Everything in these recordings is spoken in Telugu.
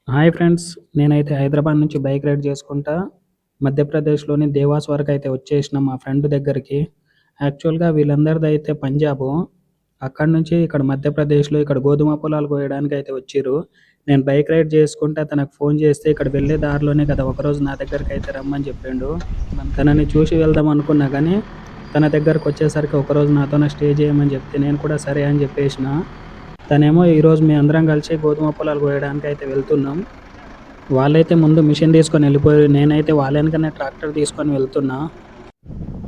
Hi friends. నేనైతే హైదరాబాద్ నుంచి బైక్ రైడ్ చేసుకుంటా మధ్యప్రదేశ్‌లోని దేవాస్ వరకైతే వచ్చేసినా మా ఫ్రెండ్ దగ్గరికి. యాక్చువల్‌గా వీళ్ళందరిదైతే పంజాబు. అక్కడి నుంచి ఇక్కడ మధ్యప్రదేశ్‌లో ఇక్కడ గోధుమ పొలాలు కోయడానికైతే వచ్చిర్రు. నేను బైక్ రైడ్ చేసుకుంటా తనకు ఫోన్ చేస్తే ఇక్కడ వెళ్ళే దారిలోనే కదా ఒకరోజు నా దగ్గరికైతే రమ్మని చెప్పిండు. తనని చూసి వెళ్దాం అనుకున్నా గానీ, తన దగ్గరకొచ్చేసరికి ఒకరోజు నాతోనే స్టే చేయమని చెప్తే నేను కూడా సరే అని చెప్పేసిన. తనేమో ఈరోజు మేమందరం కలిసి గోధుమ పొలాలు కోయడానికైతే వెళ్తున్నాం. వాళ్ళైతే ముందు మిషన్ తీసుకొని వెళ్ళిపోయారు. నేనైతే వాళ్ళ వెనకనే ట్రాక్టర్ తీసుకొని వెళ్తున్నా.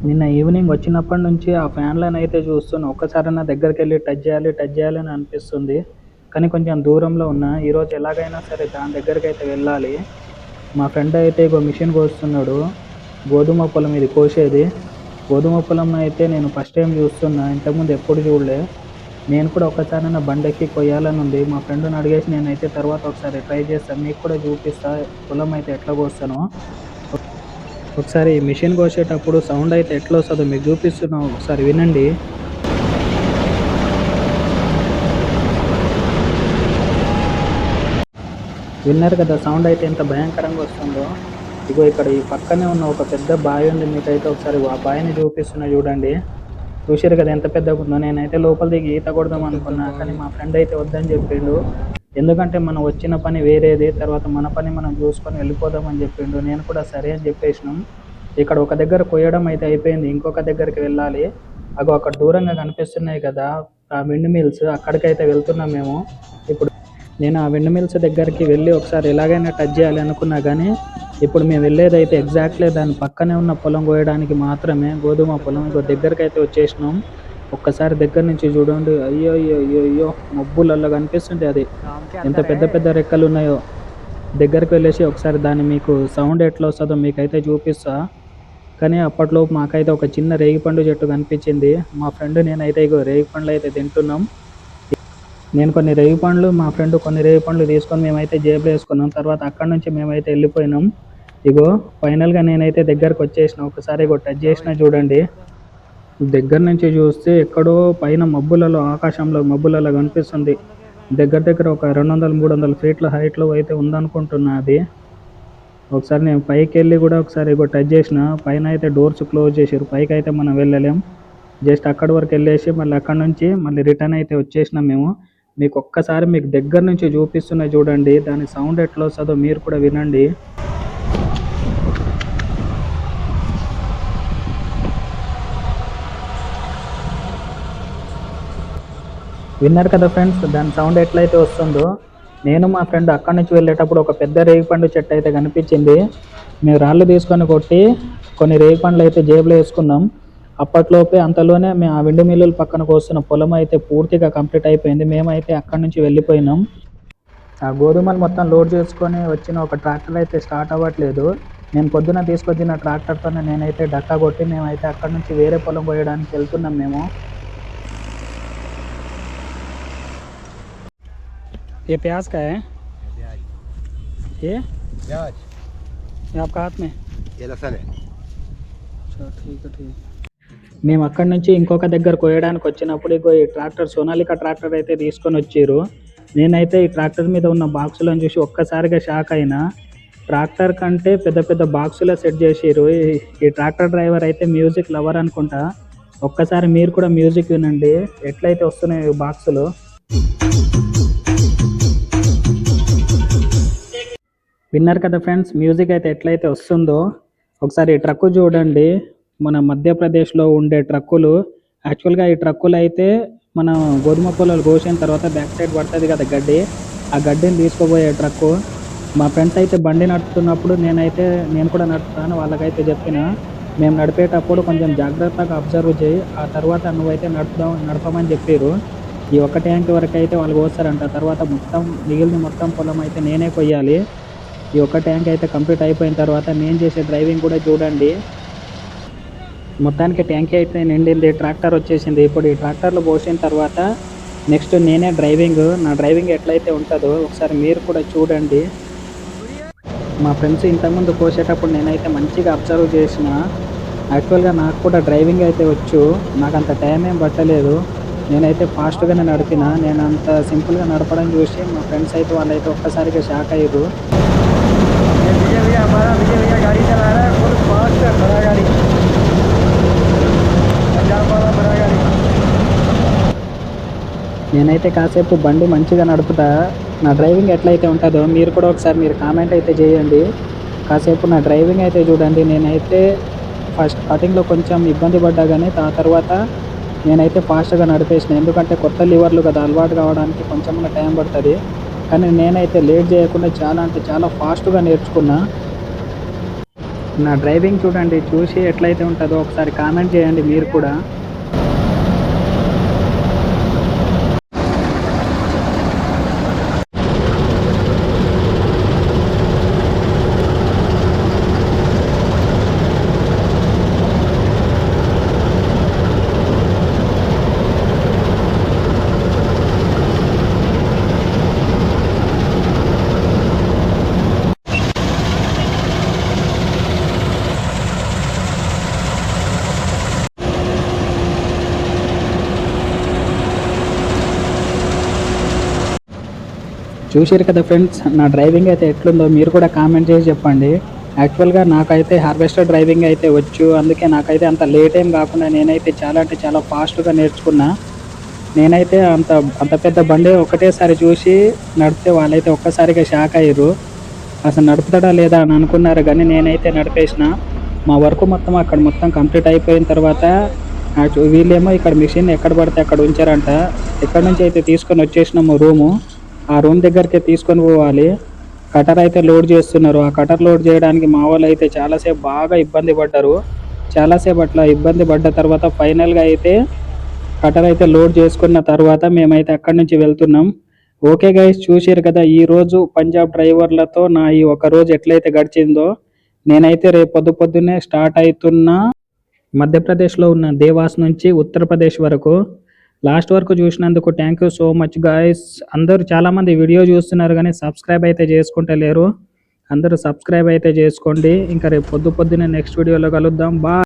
నిన్న ఈవినింగ్ వచ్చినప్పటి నుంచి ఆ ఫ్యాన్లను అయితే చూస్తున్నా. ఒక్కసారి నా దగ్గరికి వెళ్ళి టచ్ చేయాలి అని అనిపిస్తుంది. కానీ కొంచెం దూరంలో ఉన్నా. ఈరోజు ఎలాగైనా సరే దాని దగ్గరికి అయితే వెళ్ళాలి. మా ఫ్రెండ్ అయితే ఇగో మిషన్ కోస్తున్నాడు. గోధుమ పొలం ఇది కోసేది. గోధుమ పొలం అయితే నేను ఫస్ట్ టైం చూస్తున్నా. ఇంతకుముందు ఎప్పుడు చూడలే. నేను కూడా ఒకసారైనా బండెక్కి కొయ్యాలని ఉంది. మా ఫ్రెండ్‌ని అడిగేసి నేనైతే తర్వాత ఒకసారి ట్రై చేస్తా. మీకు కూడా చూపిస్తా పొలం అయితే ఎట్లా కోస్తానో. ఒకసారి మిషన్ కోసేటప్పుడు సౌండ్ అయితే ఎట్లా వస్తుందో మీకు చూపిస్తున్నా, ఒకసారి వినండి. విన్నారు కదా సౌండ్ అయితే ఎంత భయంకరంగా వస్తుందో. ఇగో ఇక్కడ ఈ పక్కనే ఉన్న ఒక పెద్ద బావి ఉంది. మీకైతే ఒకసారి ఆ బావిని చూపిస్తున్నా చూడండి. చూసారు కదా ఎంత పెద్దగా ఉందో. నేనైతే లోపల దిగి ఈత కొడదాం అనుకున్నా, కానీ మా ఫ్రెండ్ అయితే వద్దని చెప్పిండు. ఎందుకంటే మనం వచ్చిన పని వేరేది, తర్వాత మన పని మనం చూసుకొని వెళ్ళిపోదాం అని చెప్పిండు. నేను కూడా సరే అని చెప్పేసినాం. ఇక్కడ ఒక దగ్గర కొయ్యడం అయితే అయిపోయింది. ఇంకొక దగ్గరికి వెళ్ళాలి. అగో అక్కడ దూరంగా కనిపిస్తున్నాయి కదా ఆ విండ్ మిల్స్, అక్కడికైతే వెళ్తున్నాం మేము. ఇప్పుడు నేను ఆ విండ్ మిల్స్ దగ్గరికి వెళ్ళి ఒకసారి ఎలాగైనా టచ్ చేయాలి అనుకున్నా కానీ, ఇప్పుడు మేము వెళ్ళేదైతే ఎగ్జాక్ట్లీ దాని పక్కనే ఉన్న పొలం కోయడానికి మాత్రమే. గోధుమ పొలం ఇగో దగ్గరకైతే వచ్చేసినాం. ఒక్కసారి దగ్గర నుంచి చూడండి. అయ్యో అయ్యో అయ్యో అయ్యో మబ్బులలో కనిపిస్తుంటే అది ఎంత పెద్ద పెద్ద రెక్కలు ఉన్నాయో. దగ్గరికి వెళ్ళేసి ఒకసారి దాన్ని మీకు సౌండ్ ఎట్లా వస్తుందో మీకైతే చూపిస్తా. కానీ అప్పట్లోపు మాకైతే ఒక చిన్న రేగిపండు చెట్టు కనిపించింది. మా ఫ్రెండ్ నేనైతే ఇగో రేగిపండ్లు అయితే తింటున్నాం. నేను కొన్ని రేగిపండ్లు, మా ఫ్రెండ్ కొన్ని రేగిపండ్లు తీసుకొని మేమైతే జేబులో వేసుకున్నాం. తర్వాత అక్కడి నుంచి మేమైతే వెళ్ళిపోయినాం. ఇగో ఫైనల్గా నేనైతే దగ్గరకు వచ్చేసిన. ఒకసారి ఇగో టచ్ చేసిన చూడండి. దగ్గర నుంచి చూస్తే ఎక్కడో పైన మబ్బులలో, ఆకాశంలో మబ్బులలో కనిపిస్తుంది. దగ్గర దగ్గర ఒక 200, 300 ఫీట్ల హైట్లో అయితే ఉందనుకుంటున్నా అది. ఒకసారి నేను పైకి వెళ్ళి కూడా ఒకసారి ఇగో టచ్ చేసిన. పైన అయితే డోర్స్ క్లోజ్ చేసారు. పైకి అయితే మనం వెళ్ళలేం. జస్ట్ అక్కడి వరకు వెళ్ళేసి మళ్ళీ అక్కడ నుంచి మళ్ళీ రిటర్న్ అయితే వచ్చేసినాం మేము. మీకు ఒక్కసారి మీకు దగ్గర నుంచి చూపిస్తున్నా చూడండి. దాని సౌండ్ ఎట్లా వస్తుందో మీరు కూడా వినండి. విన్నారు కదా ఫ్రెండ్స్, దాని సౌండ్ ఎట్లయితే వస్తుందో. నేను మా ఫ్రెండ్ అక్కడి నుంచి వెళ్ళేటప్పుడు ఒక పెద్ద రేగిపండు చెట్టు అయితే కనిపించింది. మేము రాళ్ళు తీసుకొని కొట్టి కొన్ని రేగిపండ్లు అయితే జేబులో వేసుకున్నాం. అప్పట్లోపే అంతలోనే మేము ఆ విండు మిల్లుల పక్కన కోస్తున్న పొలం అయితే పూర్తిగా కంప్లీట్ అయిపోయింది. మేమైతే అక్కడి నుంచి వెళ్ళిపోయినాం. ఆ గోధుమలు మొత్తం లోడ్ చేసుకొని వచ్చిన ఒక ట్రాక్టర్ అయితే స్టార్ట్ అవ్వట్లేదు. నేను పొద్దున తీసుకొచ్చిన ట్రాక్టర్తోనే నేనైతే డక్కా కొట్టి మేమైతే అక్కడి నుంచి వేరే పొలం కోయడానికి వెళ్తున్నాం మేము. ये प्याज का है। प्याज ये प्याज ये आपका हाथ में। ये लहसुन है। अच्छा ठीक है ठीक है. మేము అక్కడి నుంచి ఇంకొక దగ్గర కోయడానికి వచ్చినప్పుడు ఇగో ఈ ట్రాక్టర్ సోనాలికా ట్రాక్టర్ అయితే తీసుకొని వచ్చిర్రు. నేనైతే ఈ ట్రాక్టర్ మీద ఉన్న బాక్సులను చూసి ఒక్కసారిగా షాక్ అయినా. ట్రాక్టర్ కంటే పెద్ద పెద్ద బాక్సులే సెట్ చేసిర్రు. ఈ ట్రాక్టర్ డ్రైవర్ అయితే మ్యూజిక్ లవర్ అనుకుంటా. ఒక్కసారి మీరు కూడా మ్యూజిక్ వినండి ఎట్లయితే వస్తున్నాయి ఈ బాక్సులు. విన్నారు కదా ఫ్రెండ్స్, మ్యూజిక్ అయితే ఎట్లయితే వస్తుందో. ఒకసారి ఈ ట్రక్కు చూడండి. మన మధ్యప్రదేశ్లో ఉండే ట్రక్కులు. యాక్చువల్గా ఈ ట్రక్కులు అయితే మనం గోధుమ పొలాలు కోసిన తర్వాత బ్యాక్ సైడ్ పడుతుంది కదా గడ్డి, ఆ గడ్డిని తీసుకుపోయే ట్రక్కు. మా ఫ్రెండ్స్ అయితే బండి నడుపుతున్నప్పుడు నేను కూడా నడుపుతాను వాళ్ళకైతే చెప్పిన. మేము నడిపేటప్పుడు కొంచెం జాగ్రత్తగా అబ్జర్వ్ చేయి, ఆ తర్వాత నువ్వైతే నడపమని చెప్పారు. ఈ ఒక్క ట్యాంక్ వరకు అయితే వాళ్ళు కోస్తారంట. తర్వాత మొత్తం మిగిలిన మొత్తం పొలం అయితే నేనే కొయ్యాలి. ఈ ఒక్క ట్యాంక్ అయితే కంప్లీట్ అయిపోయిన తర్వాత నేను చేసే డ్రైవింగ్ కూడా చూడండి. మొత్తానికి ట్యాంక్ అయితే నిండింది. ట్రాక్టర్ వచ్చేసింది. ఇప్పుడు ఈ ట్రాక్టర్లో పోసిన తర్వాత నెక్స్ట్ నేనే డ్రైవింగ్. నా డ్రైవింగ్ ఎట్లయితే ఉంటుందో ఒకసారి మీరు కూడా చూడండి. మా ఫ్రెండ్స్ ఇంతకుముందు కోసేటప్పుడు నేనైతే మంచిగా అబ్జర్వ్ చేసిన. యాక్చువల్గా నాకు కూడా డ్రైవింగ్ అయితే వచ్చు. నాకు అంత టైం ఏం పట్టలేదు. నేనైతే ఫాస్ట్గానే నడిపిన. నేను అంత సింపుల్గా నడపడం చూసి మా ఫ్రెండ్స్ అయితే వాళ్ళైతే ఒక్కసారిగా షాక్ అయ్యారు. विजय भैया हमारा विजय भैया गाड़ी चला रहा है फुल फास्ट है बड़ा गाड़ी पंजाब वाला बड़ा गाड़ी నేనైతే కాసేపు బండి మంచిగా నడుపుతా. నా డ్రైవింగ్ ఎట్లయితే ఉంటుందో మీరు కూడా ఒకసారి మీరు కామెంట్ అయితే చేయండి. కాసేపు నా డ్రైవింగ్ అయితే చూడండి. నేనైతే ఫస్ట్ స్టార్టింగ్లో కొంచెం ఇబ్బంది పడ్డా కానీ ఆ తర్వాత నేనైతే ఫాస్ట్గా నడిపేసిన. ఎందుకంటే కొత్త లివర్లు కదా, అలవాటు కావడానికి కొంచెం టైం పడుతుంది. కానీ నేనైతే లేట్ చేయకుండా చాలా అంటే చాలా ఫాస్ట్గా నేర్చుకున్నా. నా డ్రైవింగ్ చూడండి, చూసి ఎట్లయితే ఉంటుందో ఒకసారి కామెంట్ చేయండి మీరు కూడా. చూసారు కదా ఫ్రెండ్స్, నా డ్రైవింగ్ అయితే ఎట్లుందో మీరు కూడా కామెంట్ చేసి చెప్పండి. యాక్చువల్గా నాకైతే హార్వెస్టర్ డ్రైవింగ్ అయితే వచ్చు. అందుకే నాకైతే అంత లేట్ ఏం కాకుండా నేనైతే చాలా అంటే చాలా ఫాస్ట్గా నేర్చుకున్నా. నేనైతే అంత అంత పెద్ద బండి ఒకటేసారి చూసి నడిపితే వాళ్ళైతే ఒక్కసారిగా షాక్ అయ్యారు. అసలు నడుపుతాడా లేదా అని అనుకున్నారు, కానీ నేనైతే నడిపేసిన. మా వర్క్ మొత్తం అక్కడ మొత్తం కంప్లీట్ అయిపోయిన తర్వాత వీళ్ళేమో ఇక్కడ మిషన్ ఎక్కడ పడితే అక్కడ ఉంచారంట. ఎక్కడి నుంచి అయితే తీసుకొని వచ్చేసినాము రూము, ఆ రూమ్ దగ్గరికి తీసుకొని పోవాలి. కటర్ అయితే లోడ్ చేస్తున్నారు. ఆ కటర్ లోడ్ చేయడానికి మా వాళ్ళు అయితే చాలాసేపు బాగా ఇబ్బంది పడ్డారు. చాలాసేపు అట్లా ఇబ్బంది పడ్డ తర్వాత ఫైనల్గా అయితే కటర్ అయితే లోడ్ చేసుకున్న తర్వాత మేమైతే అక్కడి నుంచి వెళ్తున్నాం. ఓకే గైస్, చూసారు కదా ఈరోజు పంజాబ్ డ్రైవర్లతో నా ఈ ఒక రోజు ఎట్లయితే గడిచిందో. నేనైతే రేపు పొద్దున్నే స్టార్ట్ అవుతున్నా మధ్యప్రదేశ్లో ఉన్న దేవాస్ నుంచి ఉత్తరప్రదేశ్ వరకు. లాస్ట్ వరకు చూసినందుకు thank you so much guys. అందరూ చాలామంది వీడియో చూస్తున్నారు కానీ సబ్స్క్రైబ్ అయితే చేసుకుంటలేరు. అందరూ సబ్స్క్రైబ్ అయితే చేసుకోండి. ఇంకా రేపు పొద్దున్నే నెక్స్ట్ వీడియోలో కలుద్దాం. బాయ్.